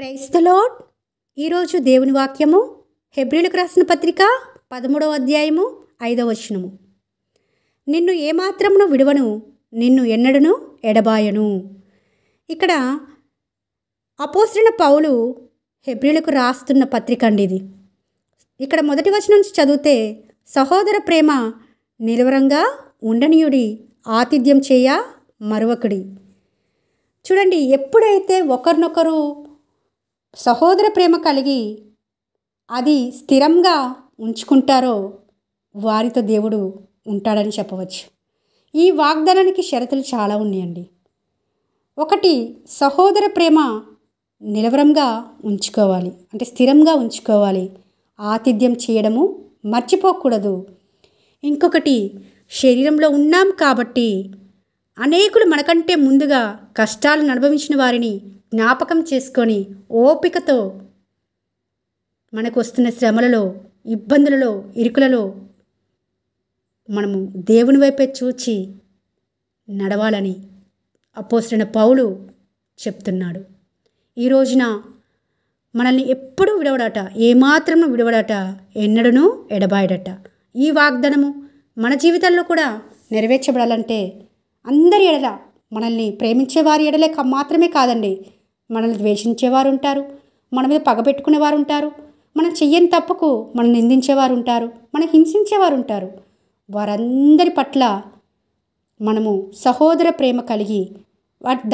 Praise the lord. ఈరోజు దేవుని వాక్యము హెబ్రీయులకు రాసిన పత్రిక 13వ అధ్యాయము 5వ వచనము. నిన్ను ఏమాత్రమును విడువను, నిన్ను ఎన్నడను ఎడబాయను. ఇక్కడ అపోస్తలుడైన పౌలు హెబ్రీయులకు రాస్తున్న పత్రిక అండి ఇది. ఇక్కడ మొదటి వచనం నుంచి చదివితే, సహోదర ప్రేమ నిలవరంగా ఉండనీయుడి, ఆతిథ్యం చేయ మరొకడి. చూడండి, ఎప్పుడైతే ఒకరినొకరు సహోదర ప్రేమ కలిగి అది స్థిరంగా ఉంచుకుంటారో వారితో దేవుడు ఉంటాడని చెప్పవచ్చు. ఈ వాగ్దానానికి షరతులు చాలా ఉన్నాయండి. ఒకటి, సహోదర ప్రేమ నిలవరంగా ఉంచుకోవాలి, అంటే స్థిరంగా ఉంచుకోవాలి. ఆతిథ్యం చేయడము మర్చిపోకూడదు. ఇంకొకటి, శరీరంలో ఉన్నాం కాబట్టి అనేకులు మనకంటే ముందుగా కష్టాలను అనుభవించిన వారిని జ్ఞాపకం చేసుకొని ఓపికతో మనకు వస్తున్న శ్రమలలో, ఇబ్బందులలో, ఇరుకులలో మనము దేవుని వైపే చూచి నడవాలని అపోస్తలుడైన పౌలు చెప్తున్నాడు. ఈ రోజున మనల్ని ఎప్పుడూ విడవడట, ఏమాత్రము విడవడట, ఎన్నడూనూ ఎడబాయడట. ఈ వాగ్దానము మన జీవితంలో కూడా నెరవేర్చబడాలంటే అందరి ఎడల, మనల్ని ప్రేమించే వారి ఎడలే మాత్రమే కాదండి, మనల్ని ద్వేషించేవారు ఉంటారు, మన మీద పగబెట్టుకునేవారు ఉంటారు, మనం చెయ్యని తప్పుకు మనం నిందించేవారు ఉంటారు, మనం హింసించేవారు ఉంటారు. వారందరి పట్ల మనము సహోదర ప్రేమ కలిగి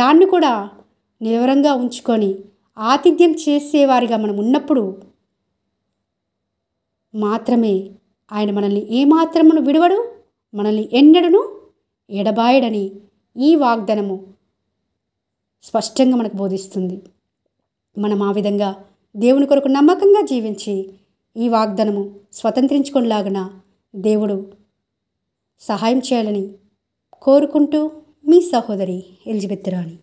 దాన్ని కూడా నిలవరంగా ఉంచుకొని ఆతిథ్యం చేసేవారిగా మనం ఉన్నప్పుడు మాత్రమే ఆయన మనల్ని ఏమాత్రమును విడువడు, మనల్ని ఎన్నడూనూ ఎడబాయడని ఈ వాగ్దానము స్పష్టంగా మనకు బోధిస్తుంది. మనం ఆ విధంగా దేవుని కొరకు నమ్మకంగా జీవించి ఈ వాగ్దానము స్వతంత్రించుకునేలాగున దేవుడు సహాయం చేయాలని కోరుకుంటూ, మీ సహోదరి ఎలిజబెత్ రాణి.